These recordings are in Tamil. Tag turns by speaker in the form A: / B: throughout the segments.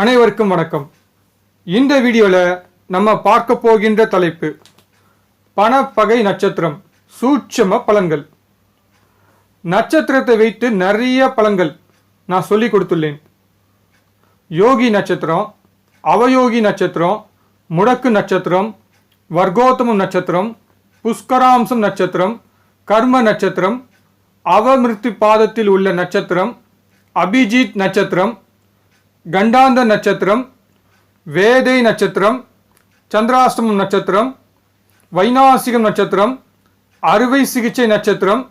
A: அனைவருக்கும் வணக்கம். இந்த வீடியோவில் நம்ம பார்க்க போகின்ற தலைப்பு பணப்பகை நட்சத்திரம் சூட்சம பலன்கள். நட்சத்திரத்தை வைத்து நிறைய பலன்கள் நான் சொல்லி கொடுத்துள்ளேன். யோகி நட்சத்திரம், அவயோகி நட்சத்திரம், முடக்கு நட்சத்திரம், வர்க்கோத்தமம் நட்சத்திரம், புஷ்கராம்சம் நட்சத்திரம், கர்ம நட்சத்திரம், அவமிருத்தி பாதத்தில் உள்ள நட்சத்திரம், அபிஜித் நட்சத்திரம், கண்டாந்த நட்சத்திரம், வேதை நட்சத்திரம், சந்திராஷ்டமம் நட்சத்திரம், வைநாசிகம் நட்சத்திரம், அறுவை சிகிச்சை நட்சத்திரம்,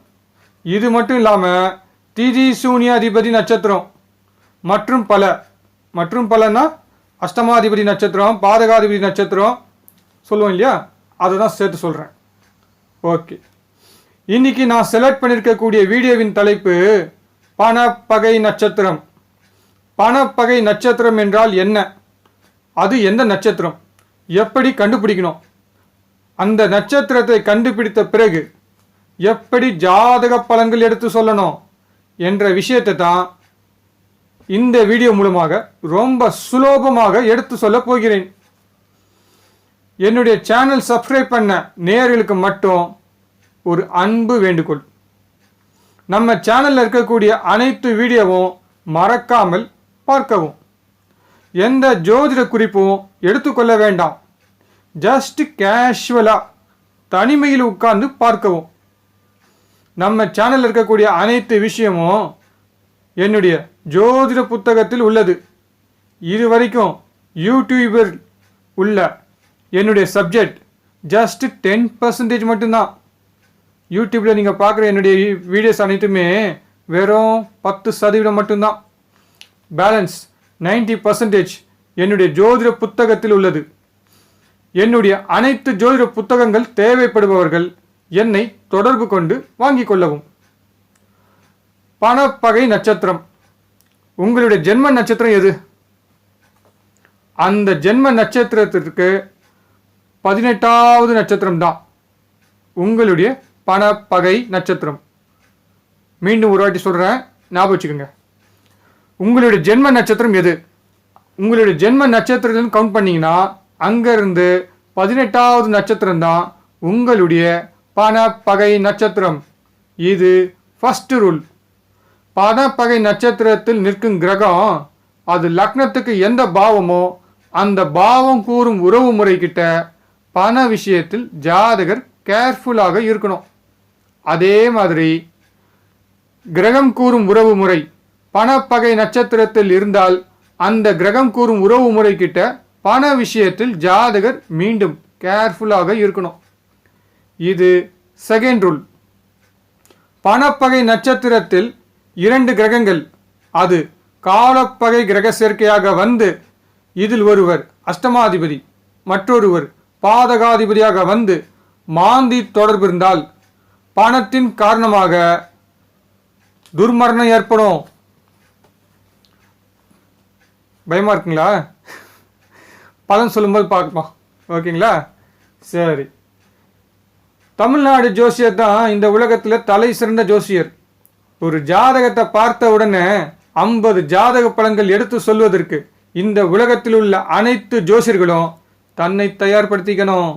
A: இது மட்டும் இல்லாமல் திதி சூன்யாதிபதி நட்சத்திரம் மற்றும் பலன்னா அஷ்டமாதிபதி நட்சத்திரம், பாதகாதிபதி நட்சத்திரம் சொல்லுவோம் இல்லையா, அதை தான் சேர்த்து சொல்கிறேன். ஓகே, இன்னைக்கு நான் செலக்ட் பண்ணியிருக்கக்கூடிய வீடியோவின் தலைப்பு பணப்பகை நட்சத்திரம். பணப்பகை நட்சத்திரம் என்றால் என்ன, அது எந்த நட்சத்திரம், எப்படி கண்டுபிடிக்கணும், அந்த நட்சத்திரத்தை கண்டுபிடித்த பிறகு எப்படி ஜாதக பலன்கள் எடுத்து சொல்லணும் என்ற விஷயத்தை தான் இந்த வீடியோ மூலமாக ரொம்ப சுலபமாக எடுத்து சொல்ல போகிறேன். என்னுடைய சேனல் சப்ஸ்கிரைப் பண்ண நேயர்களுக்கு மட்டும் ஒரு அன்பு வேண்டுகோள், நம்ம சேனலில் இருக்கக்கூடிய அனைத்து வீடியோவும் மறக்காமல் பார்க்கவும். எந்த ஜோதிட குறிப்பும் எடுத்துக்கொள்ள வேண்டாம். ஜஸ்ட் கேஷுவலாக தனிமையில் உட்கார்ந்து பார்க்கவும். நம்ம சேனலில் இருக்கக்கூடிய அனைத்து விஷயமும் என்னுடைய ஜோதிட புத்தகத்தில் உள்ளது. இது வரைக்கும் யூடியூபில் உள்ள என்னுடைய சப்ஜெக்ட் ஜஸ்ட் 10% மட்டும்தான். யூடியூப்பில் நீங்கள் பார்க்குற என்னுடைய வீடியோஸ் அனைத்துமே வெறும் 10% மட்டும்தான். பேலன்ஸ் 90% என்னுடைய ஜோதிட புத்தகத்தில் உள்ளது. என்னுடைய அனைத்து ஜோதிட புத்தகங்கள் தேவைப்படுபவர்கள் என்னை தொடர்பு கொண்டு வாங்கிக் கொள்ளவும். பணப்பகை நட்சத்திரம், உங்களுடைய ஜென்ம நட்சத்திரம் எது? அந்த ஜென்ம நட்சத்திரத்திற்கு 18வது நட்சத்திரம் தான் உங்களுடைய பணப்பகை நட்சத்திரம். மீண்டும் ஒரு வாட்டி சொல்கிறேன், ஞாபகம் வச்சுக்கோங்க. உங்களுடைய ஜென்ம நட்சத்திரம் எது? உங்களுடைய ஜென்ம நட்சத்திரத்திலிருந்து கவுண்ட் பண்ணிங்கன்னா அங்கேருந்து 18வது நட்சத்திரம் தான் உங்களுடைய பணப்பகை நட்சத்திரம். இது ஃபர்ஸ்ட் ரூல். பணப்பகை நட்சத்திரத்தில் நிற்கும் கிரகம் அது லக்னத்துக்கு எந்த பாவமோ அந்த பாவம் கூறும் உறவு முறைக்கிட்ட பண விஷயத்தில் ஜாதகர் கேர்ஃபுல்லாக இருக்கணும். அதே மாதிரி கிரகம் கூறும் உறவு முறை பணப்பகை நட்சத்திரத்தில் இருந்தால் அந்த கிரகம் கூறும் உறவு முறை கிட்ட பண விஷயத்தில் ஜாதகர் மீண்டும் கேர்ஃபுல்லாக இருக்கணும். இது செகண்ட் ரூல். பணப்பகை நட்சத்திரத்தில் 2 கிரகங்கள் அது காலப்பகை கிரக சேர்க்கையாக வந்து இதில் ஒருவர் அஷ்டமாதிபதி மற்றொருவர் பாதகாதிபதியாக வந்து மாந்தி தொடர்பு இருந்தால் பணத்தின் காரணமாக துர்மரணம் ஏற்படும். பயமாக இருக்குங்களா? பலன் சொல்லும்போது பார்க்கலாம். ஓகேங்களா? சரி, தமிழ்நாடு ஜோசியர் தான் இந்த உலகத்தில் தலை சிறந்த ஜோசியர். ஒரு ஜாதகத்தை பார்த்த உடனே 50 ஜாதக பலன்கள் எடுத்து சொல்வதற்கு இந்த உலகத்தில் உள்ள அனைத்து ஜோசியர்களும் தன்னை தயார்படுத்திக்கணும்.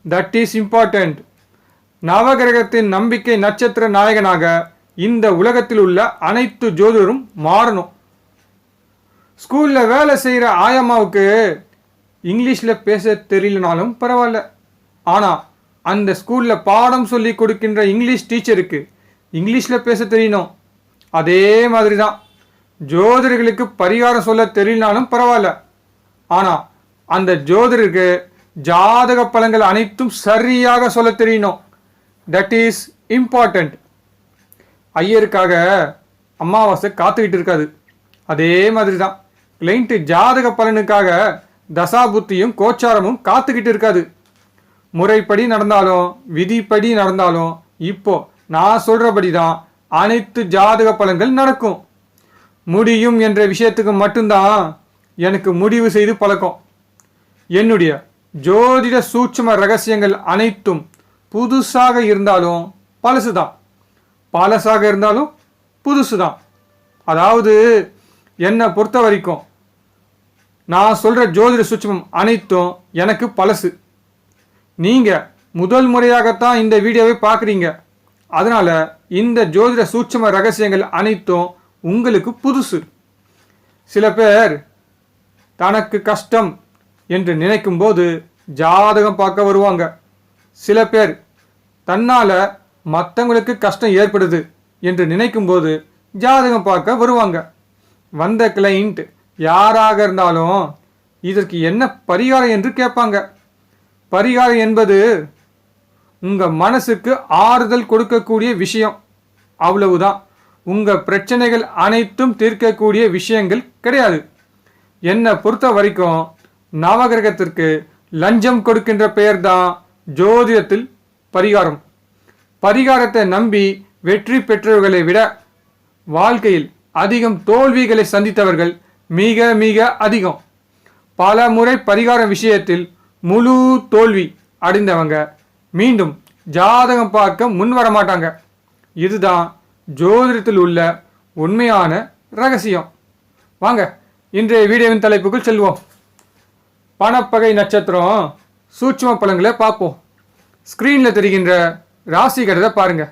A: That is important. நவகிரகத்தின் நம்பிக்கை நட்சத்திர நாயகனாக இந்த உலகத்தில் உள்ள அனைத்து ஜோதிடரும் மாறணும். ஸ்கூலில் வேலை செய்கிற ஆயம்மாவுக்கு இங்கிலீஷில் பேச தெரியலனாலும் பரவாயில்ல, ஆனால் அந்த ஸ்கூலில் பாடம் சொல்லி கொடுக்கின்ற இங்கிலீஷ் டீச்சருக்கு இங்கிலீஷில் பேச தெரியணும். அதே மாதிரி தான் ஜோதிடர்களுக்கு பரிகாரம் சொல்ல தெரியலனாலும் பரவாயில்ல, ஆனால் அந்த ஜோதிடருக்கு ஜாதக பலன்கள் அனைத்தும் சரியாக சொல்ல தெரியணும். That is important. ஐயருக்காக அமாவாசை காத்துக்கிட்டு இருக்காது. அதே மாதிரி தான் கிளைண்ட்டு ஜாதக பலனுக்காக தசாபுத்தியும் கோச்சாரமும் காத்துக்கிட்டு இருக்காது. முறைப்படி நடந்தாலும் விதிப்படி நடந்தாலும் இப்போ நான் சொல்கிறபடி தான் அனைத்து ஜாதக பலன்கள் நடக்கும். முடியும் என்ற விஷயத்துக்கு மட்டும்தான் எனக்கு முடிவு செய்து பழக்கம். என்னுடைய ஜோதிட சூட்சும ரகசியங்கள் அனைத்தும் புதுசாக இருந்தாலும் பழசுதான், பழசாக இருந்தாலும் புதுசு தான். அதாவது என்னை பொறுத்த வரைக்கும் நான் சொல்கிற ஜோதிட சூட்சுமம் அனைத்தும் எனக்கு பழசு. நீங்கள் முதல் முறையாகத்தான் இந்த வீடியோவை பார்க்குறீங்க. அதனால் இந்த ஜோதிட சூட்சும ரகசியங்கள் அனைத்தும் உங்களுக்கு புதுசு. சில பேர் தனக்கு கஷ்டம் என்று நினைக்கும் போது ஜாதகம் பார்க்க வருவாங்க. சில பேர் தன்னால் மற்றவங்களுக்கு கஷ்டம் ஏற்படுது என்று நினைக்கும் போது ஜாதகம் பார்க்க வருவாங்க. வந்த கிளைண்ட் யாராக இருந்தாலும் இதற்கு என்ன பரிகாரம் என்று கேட்பாங்க. பரிகாரம் என்பது உங்கள் மனசுக்கு ஆறுதல் கொடுக்கக்கூடிய விஷயம், அவ்வளவுதான். உங்கள் பிரச்சனைகள் அனைத்தும் தீர்க்கக்கூடிய விஷயங்கள் கிடையாது. என்னை பொறுத்த வரைக்கும் நவகிரகத்திற்கு லஞ்சம் கொடுக்கின்ற பெயர் தான் ஜோதிடத்தில் பரிகாரம். பரிகாரத்தை நம்பி வெற்றி பெற்றவர்களை விட வாழ்க்கையில் அதிகம் தோல்விகளை சந்தித்தவர்கள் மிக மிக அதிகம். பல முறை பரிகார விஷயத்தில் முழு தோல்வி அடைந்தவங்க மீண்டும் ஜாதகம் பார்க்க முன் வர மாட்டாங்க. இதுதான் ஜோதிடத்தில் உள்ள உண்மையான ரகசியம். வாங்க இன்றைய வீடியோவின் தலைப்புக்குள் செல்வோம். பணப்பகை நட்சத்திரம் சூட்சும பலன்களை பார்ப்போம். ஸ்க்ரீனில் தெரிகின்ற ராசி கட்டத்தை பாருங்க.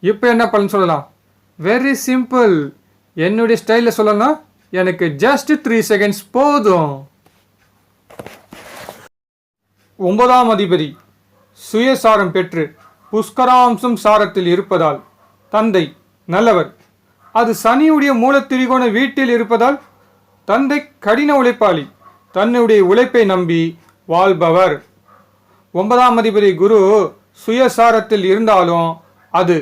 A: இப்போ என்ன பலன் சொல்லலாம்? Very simple. என்னுடைய ஸ்டைலில் சொல்லலாம், எனக்கு ஜஸ்ட் 3 செகண்ட்ஸ் போதும். 9ஆம் அதிபதி சுயசாரம் பெற்று புஷ்கராம்சம் சாரத்தில் இருப்பதால் தந்தை நல்லவர். அது சனியுடைய மூலத்திரிகோண வீட்டில் இருப்பதால் தந்தை கடின உழைப்பாளி, தன்னுடைய உழைப்பை நம்பி வாழ்பவர். 9ஆம் அதிபதி குரு சுயசாரத்தில் இருந்தாலும் அது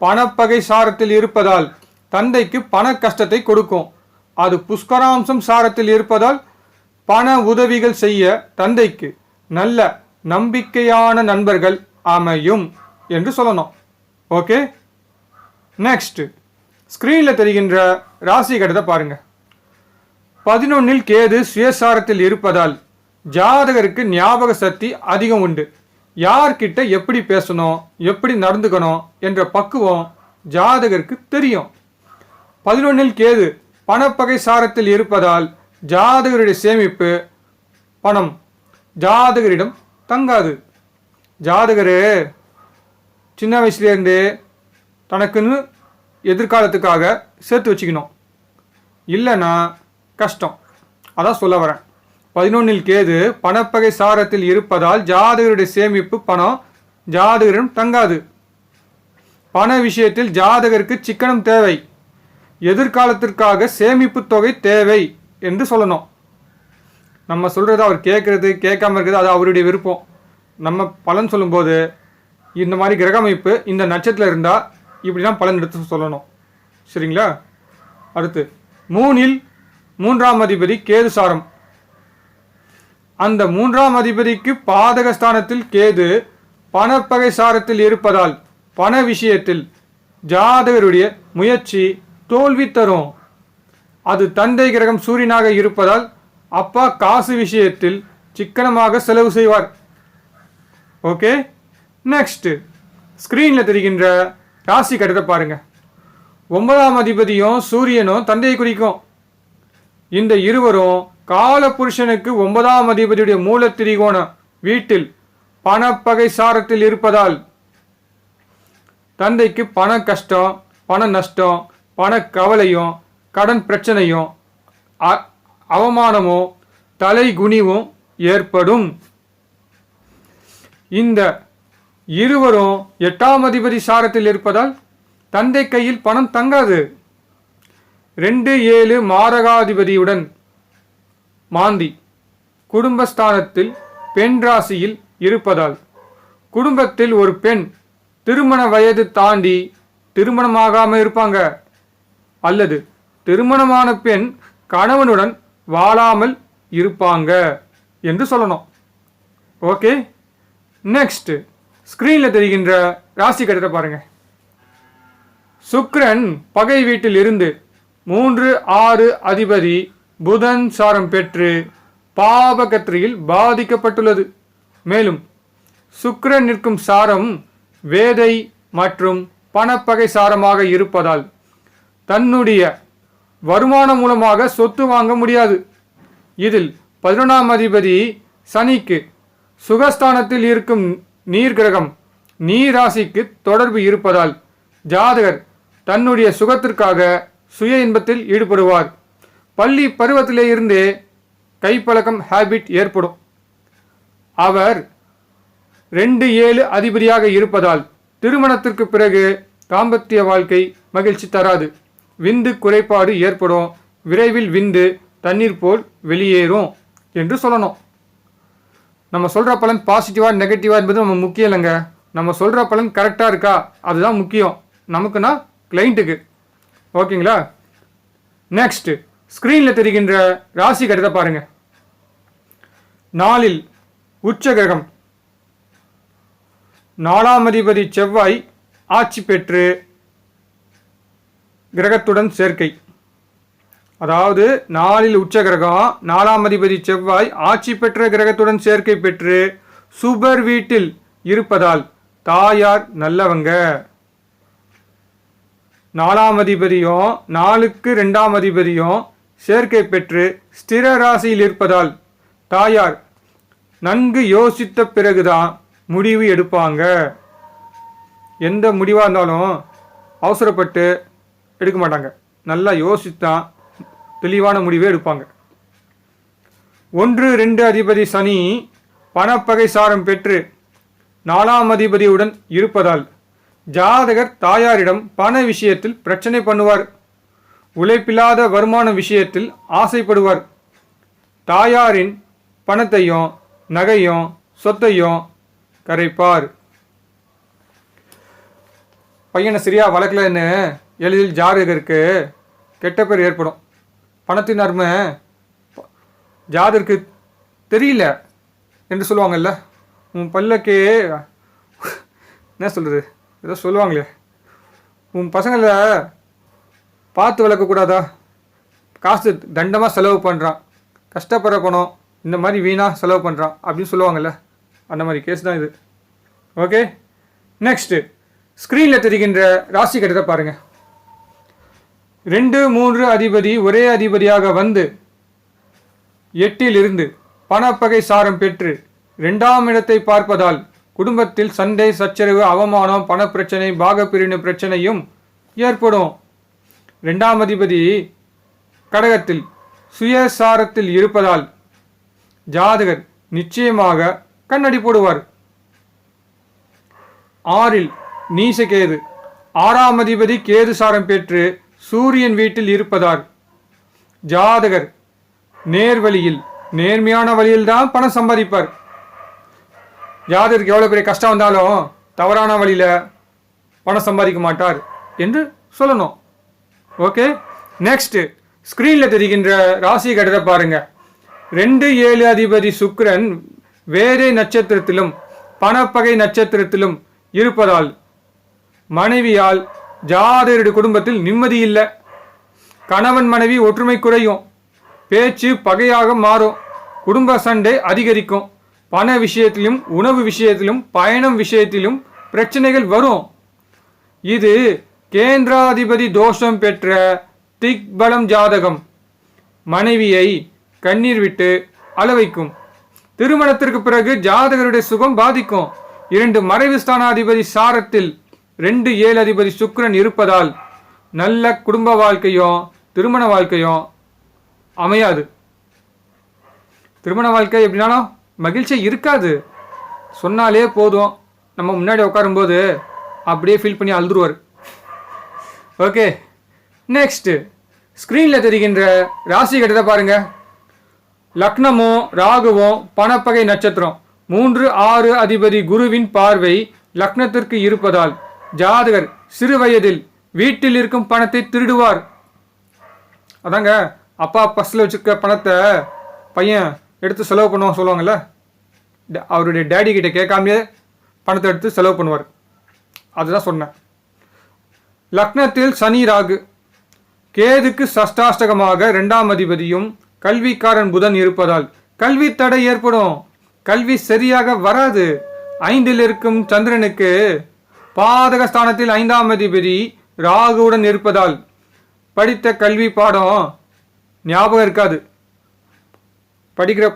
A: பணப்பகை சாரத்தில் இருப்பதால் தந்தைக்கு பண கஷ்டத்தை கொடுக்கும். அது புஷ்கராம்சம் சாரத்தில் இருப்பதால் பண உதவிகள் செய்ய தந்தைக்கு நல்ல நம்பிக்கையான நண்பர்கள் அமையும் என்று சொல்லணும். ஓகே, நெக்ஸ்ட் ஸ்க்ரீனில் தெரிகின்ற ராசி கட்டத்தை பாருங்க. 11இல் கேது சுயசாரத்தில் இருப்பதால் ஜாதகருக்கு ஞாபக சக்தி அதிகம் உண்டு. யார்கிட்ட எப்படி பேசணும், எப்படி நடந்துக்கணும் என்ற பக்குவம் ஜாதகருக்கு தெரியும். 11இல் கேது பணப்பகை சாரத்தில் இருப்பதால் ஜாதகருடைய சேமிப்பு பணம் ஜாதகரிடம் தங்காது. ஜாதகர் சின்ன வயசுலேருந்து தனக்குன்னு எதிர்காலத்துக்காக சேர்த்து வச்சுக்கணும், இல்லைன்னா கஷ்டம். அதான் சொல்ல வரேன். 11இல் கேது பணப்பகை சாரத்தில் இருப்பதால் ஜாதகருடைய சேமிப்பு பணம் ஜாதகரிடம் தங்காது. பண விஷயத்தில் ஜாதகருக்கு சிக்கனம் தேவை, எதிர்காலத்திற்காக சேமிப்பு தொகை தேவை என்று சொல்லணும். நம்ம சொல்கிறது அவர் கேட்குறது கேட்காம இருக்கிறது அது அவருடைய விருப்பம். நம்ம பலன் சொல்லும்போது இந்த மாதிரி கிரக அமைப்பு இந்த நட்சத்திரம் இருந்தால் இப்படிலாம் பலன் எடுத்து சொல்லணும். சரிங்களா? அடுத்து 3இல் 3ஆம் அதிபதி கேது சாரம். அந்த 3ஆம் அதிபதிக்கு பாதகஸ்தானத்தில் கேது பணப்பகை சாரத்தில் இருப்பதால் பண விஷயத்தில் ஜாதகருடைய முயற்சி தோல்வி தரும். அது தந்தை கிரகம் சூரியனாக இருப்பதால் அப்பா காசு விஷயத்தில் சிக்கனமாக செலவு செய்வார். ஓகே, நெக்ஸ்ட் ஸ்க்ரீனில் தெரிகின்ற ராசி கட்டத்தை பாருங்க. 9ஆம் அதிபதியும் சூரியனும் தந்தையை குறிக்கும். இந்த இருவரும் காலபுருஷனுக்கு 9ஆம் அதிபதியுடைய மூலத்திரிகோண வீட்டில் பணப்பகை சாரத்தில் இருப்பதால் தந்தைக்கு பண கஷ்டம், பண நஷ்டம், பண கவலையும், கடன் பிரச்சனையும், அவமானமும், தலைகுனிவும் ஏற்படும். இந்த இருவரும் 8ஆம் அதிபதி சாரத்தில் இருப்பதால் தந்தை கையில் பணம் தங்காது. 2-7 மாரகாதிபதியுடன் மாந்தி குடும்பஸ்தானத்தில் பெண் ராசியில் இருப்பதால் குடும்பத்தில் ஒரு பெண் திருமண வயது தாண்டி திருமணமாகாமல் இருப்பாங்க, அல்லது திருமணமான பெண் கணவனுடன் வாழாமல் இருப்பாங்க என்று சொல்லணும். ஓகே, நெக்ஸ்ட் ஸ்க்ரீனில் தெரிகின்ற ராசி கட்டத்தை பாருங்க. சுக்கிரன் பகை வீட்டில் இருந்து 3-6 அதிபதி புதன் சாரம் பெற்று பாபகத்திரியில் பாதிக்கப்பட்டுள்ளது. மேலும் சுக்கிரன் நிற்கும் சாரம் வேதை மற்றும் பணப்பகை சாரமாக இருப்பதால் தன்னுடைய வருமானம் மூலமாக சொத்து வாங்க முடியாது. இதில் 11ஆம் அதிபதி சனிக்கு சுகஸ்தானத்தில் இருக்கும் நீர் கிரகம் நீர் ராசிக்கு தொடர்பு இருப்பதால் ஜாதகர் தன்னுடைய சுகத்திற்காக சுய இன்பத்தில் ஈடுபடுவார். பள்ளி பருவத்திலே இருந்தே கைப்பழக்கம் ஹேபிட் ஏற்படும். அவர் 2-7 அதிபதியாக இருப்பதால் திருமணத்திற்கு பிறகு தாம்பத்திய வாழ்க்கை மகிழ்ச்சி தராது. விந்து குறைபாடு ஏற்படும். விரைவில் விந்து தண்ணீர் போல் வெளியேறும் என்று சொல்லணும். நம்ம சொல்கிற பலன் பாசிட்டிவாக நெகட்டிவாக என்பது நம்ம முக்கியம் இல்லைங்க. நம்ம சொல்கிற பலன் கரெக்டாக இருக்கா அதுதான் முக்கியம் நமக்குன்னா கிளைண்ட்டுக்கு. ஓகேங்களா? நெக்ஸ்ட் ஸ்க்ரீனில் தெரிகின்ற ராசி கட்டத்தை பாருங்க. நாளில் உச்ச கிரகம் 4ஆம் அதிபதி செவ்வாய் ஆட்சி பெற்று கிரகத்துடன் சேர்க்கை. அதாவது நாளில் உச்ச கிரகம் 4ஆம் அதிபதி செவ்வாய் ஆட்சி பெற்ற கிரகத்துடன் சேர்க்கை பெற்று சுபர் வீட்டில் இருப்பதால் தாயார் நல்லவங்க. 4ஆம் அதிபதியும் 4க்கு 2ஆம் அதிபதியும் சேர்க்கை பெற்று ஸ்திர ராசியில் இருப்பதால் தாயார் நன்கு யோசித்த பிறகுதான் முடிவு எடுப்பாங்க. எந்த முடிவாக இருந்தாலும் அவசரப்பட்டு எடுக்க மாட்டாங்க. நல்லா யோசித்தான் தெளிவான முடிவே எடுப்பாங்க. 1-2 அதிபதி சனி பணப்பகை சாரம் பெற்று 4ஆம் அதிபதியுடன் இருப்பதால் ஜாதகர் தாயாரிடம் பண விஷயத்தில் பிரச்சனை பண்ணுவார். உழைப்பில்லாத வருமான விஷயத்தில் ஆசைப்படுவார். தாயாரின் பணத்தையும் நகையும் சொத்தையும் கரைப்பார். பையனை சரியா வளர்க்கலன்னு எளிதில் ஜாதகருக்கு கெட்ட பேர் ஏற்படும். பணத்தின் அருமை ஜாதகருக்கு தெரியல என்று சொல்லுவாங்கல்ல. உன் பல்லக்கே என்ன சொல்கிறது ஏதோ சொல்லுவாங்களே, உன் பசங்களை பார்த்து வளர்க்கக்கூடாதா, காசு தண்டமாக செலவு பண்ணுறான், கஷ்டப்படுற பணம் இந்த மாதிரி வீணாக செலவு பண்ணுறான் அப்படின்னு சொல்லுவாங்கள்ல, அந்த மாதிரி கேஸ் தான் இது. ஓகே, நெக்ஸ்ட்டு ஸ்க்ரீனில் தெரிகின்ற ராசி கட்டத்தை பாருங்கள். 2-3 அதிபதி ஒரே அதிபதியாக வந்து 8ல் இருந்து பணப்பகை சாரம் பெற்று 2ஆம் இடத்தை பார்ப்பதால் குடும்பத்தில் சண்டை சச்சரவு அவமானம் பணப்பிரச்சனை பாகப்பிரிவினை பிரச்சனையும் ஏற்படும். 2ஆம் அதிபதி கடகத்தில் சுயசாரத்தில் இருப்பதால் ஜாதகர் நிச்சயமாக கண்ணடி போடுவார். 6ல் நீசகேது 6ஆம் அதிபதி கேது சாரம் பெற்று சூரியன் வீட்டில் இருப்பதால் ஜாதகர் நேர்வழியில் நேர்மையான வழியில் தான் பணம் சம்பாதிப்பார். ஜாதகருக்கு எவ்வளோ பெரிய கஷ்டம் வந்தாலும் தவறான வழியில் பணம் சம்பாதிக்க மாட்டார் என்று சொல்லணும். ஓகே, நெக்ஸ்ட் ஸ்க்ரீனில் தெரிகின்ற ராசி கட்டத்தை பாருங்க. 2-7 அதிபதி சுக்கிரன் வேறே நட்சத்திரத்திலும் பணப்பகை நட்சத்திரத்திலும் இருப்பதால் மனைவியால் ஜாதகருடைய குடும்பத்தில் நிம்மதி இல்லை. கணவன் மனைவி ஒற்றுமை குறையும், பேச்சு பகையாக மாறும், குடும்ப சண்டை அதிகரிக்கும், பண விஷயத்திலும் உணவு விஷயத்திலும் பயணம் விஷயத்திலும் பிரச்சனைகள் வரும். இது கேந்திராதிபதி தோஷம் பெற்ற திக்பலம் ஜாதகம். மனைவியை கண்ணீர் விட்டு அளவைக்கும். திருமணத்திற்கு பிறகு ஜாதகருடைய சுகம் பாதிக்கும். 2 மறைவு ஸ்தானாதிபதி சாரத்தில் 2-7 அதிபதி சுக்கிரன் இருப்பதால் நல்ல குடும்ப வாழ்க்கையும் திருமண வாழ்க்கையும் அமையாது. திருமண வாழ்க்கை எப்படின்னாலும் மகிழ்ச்சி இருக்காது. சொன்னாலே போதும், நம்ம முன்னாடி உட்காரும்போது அப்படியே ஃபீல் பண்ணி அழுதுருவார். ஓகே, நெக்ஸ்ட் ஸ்க்ரீனில் தெரிகின்ற ராசி கட்டத்தை பாருங்க. லக்னமும் ராகுவும் பணப்பகை நட்சத்திரம் 3-6 அதிபதி குருவின் பார்வை லக்னத்திற்கு இருப்பதால் ஜாதகர் சிறு வயதில் வீட்டில் இருக்கும் பணத்தை திருடுவார். அதாங்க அப்பா பஸ்ஸில் வச்சுருக்க பணத்தை பையன் எடுத்து செலவு பண்ணுவான் சொல்லுவாங்கள்ல, அவருடைய டேடி கிட்ட கேட்காமலே பணத்தை எடுத்து செலவு பண்ணுவார். அதுதான் சொன்னேன். லக்னத்தில் சனி ராகு கேதுக்கு சஷ்டாஷ்டகமாக 2ஆம் அதிபதியும் கல்விக்காரன் புதன் இருப்பதால் கல்வி தடை ஏற்படும். கல்வி சரியாக வராது. 5ல் இருக்கும் சந்திரனுக்கு பாதகஸ்தானத்தில் 5ஆம் அதிபதி ராகுவுடன் இருப்பதால் படித்த கல்வி பாடம் ஞாபகம் இருக்காது. படிக்கிற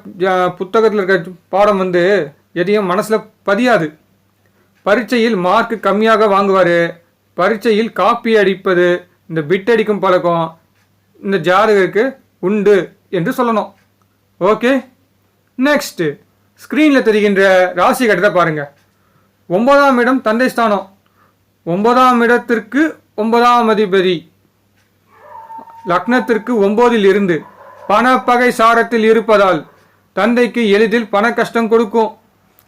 A: புத்தகத்தில் இருக்க பாடம் வந்து எதையும் மனசில் பதியாது. பரீட்சையில் மார்க் கம்மியாக வாங்குவார். பரீட்சையில் காப்பி அடிப்பது, இந்த பிட் அடிக்கும் பழக்கம் இந்த ஜாதகருக்கு உண்டு என்று சொல்லணும். ஓகே, நெக்ஸ்ட் ஸ்க்ரீனில் தெரிகின்ற ராசி கட்டத்தை பாருங்கள். 9ஆம் இடம் தந்தை ஸ்தானம். 9ஆம் இடத்திற்கு 9ஆம் அதிபதி லக்னத்திற்கு 9இல் இருந்து பணப்பகை சாரத்தில் இருப்பதால் தந்தைக்கு எளிதில் பண கஷ்டம் கொடுக்கும்.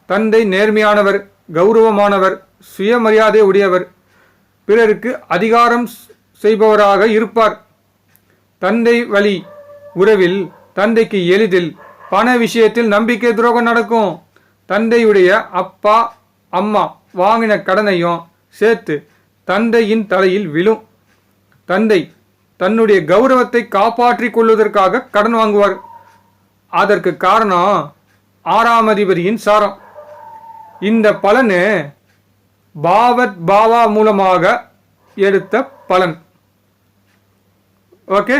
A: தந்தை நேர்மையானவர், கௌரவமானவர், சுயமரியாதை உடையவர், பிறருக்கு அதிகாரம் செய்பவராக இருப்பார். தந்தை வழி உறவில் தந்தைக்கு எளிதில் பண விஷயத்தில் நம்பிக்கை துரோகம் நடக்கும். தந்தையுடைய அப்பா அம்மா வாங்கின கடனையும் சேர்த்து தந்தையின் தலையில் விழும். தந்தை தன்னுடைய கௌரவத்தை காப்பாற்றிக் கொள்வதற்காக கடன் வாங்குவார். அதற்கு காரணம் 6ஆம் அதிபதியின் சாரம். இந்த பலனு பாவத் பாவா மூலமாக எடுத்த பலன். ஓகே,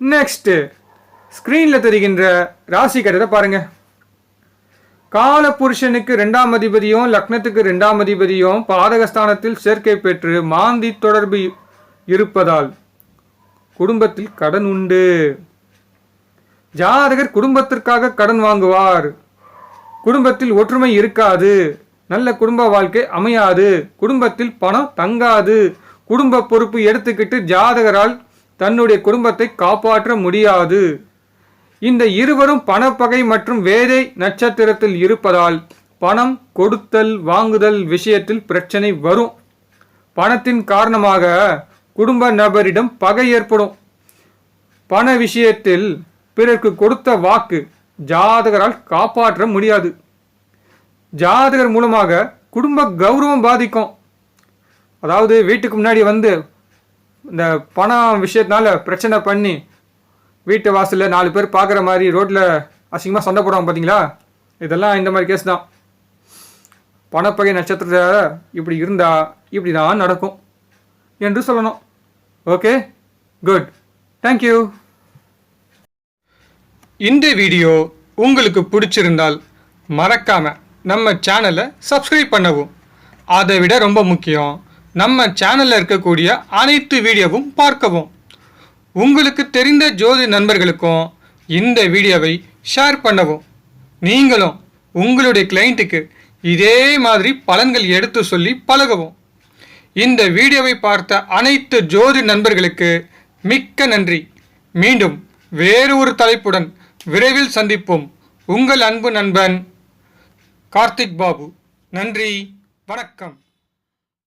A: நெக்ஸ்ட் ஸ்க்ரீனில் தெரிகின்ற ராசி கட்டத்தை பாருங்க. கால புருஷனுக்கு 2ஆம் அதிபதியும் லக்னத்துக்கு 2ஆம் அதிபதியும் பாதகஸ்தானத்தில் சேர்க்கை பெற்று மாந்தி தொடர்பு இருப்பதால் குடும்பத்தில் கடன் உண்டு. ஜாதகர் குடும்பத்திற்காக கடன் வாங்குவார். குடும்பத்தில் ஒற்றுமை இருக்காது. நல்ல குடும்ப வாழ்க்கை அமையாது. குடும்பத்தில் பணம் தங்காது. குடும்ப பொறுப்பு எடுத்துக்கிட்டு ஜாதகரால் தன்னுடைய குடும்பத்தை காப்பாற்ற முடியாது. இந்த இருவரும் பணப்பகை மற்றும் வேதை நட்சத்திரத்தில் இருப்பதால் பணம் கொடுத்தல் வாங்குதல் விஷயத்தில் பிரச்சனை வரும். பணத்தின் காரணமாக குடும்ப நபரிடம் பகை ஏற்படும். பண விஷயத்தில் பிறருக்கு கொடுத்த வாக்கு ஜாதகரால் காப்பாற்ற முடியாது. ஜாதகர் மூலமாக குடும்ப கௌரவம் பாதிக்கும். அதாவது வீட்டுக்கு முன்னாடி வந்து இந்த பணம் விஷயத்தினால பிரச்சனை பண்ணி வீட்டு வாசலில் 4 பேர் பார்க்குற மாதிரி ரோட்டில் அசிங்கமாக சண்டை போடுவாங்க பார்த்தீங்களா, இதெல்லாம் இந்த மாதிரி கேஸ் தான். பணப்பகை நட்சத்திரத்தில் இப்படி இருந்தால் இப்படி தான் நடக்கும் என்று சொல்லணும். Okay, good, thank you. இந்த வீடியோ உங்களுக்கு பிடிச்சிருந்தால் மறக்காமல் நம்ம சேனலை சப்ஸ்கிரைப் பண்ணவும். அதை விட ரொம்ப முக்கியம், நம்ம சேனலில் இருக்கக்கூடிய அனைத்து வீடியோவும் பார்க்கவும். உங்களுக்கு தெரிந்த ஜோதி நண்பர்களுக்கும் இந்த வீடியோவை ஷேர் பண்ணவும். நீங்களும் உங்களுடைய கிளைண்ட்டுக்கு இதே மாதிரி பலன்கள் எடுத்து சொல்லி பழகவும். இந்த வீடியோவை பார்த்த அனைத்து ஜோதி நண்பர்களுக்கு மிக்க நன்றி. மீண்டும் வேறு ஒரு தலைப்புடன் விரைவில் சந்திப்போம். உங்கள் அன்பு நண்பன் கார்த்திக் பாபு. நன்றி, வணக்கம்.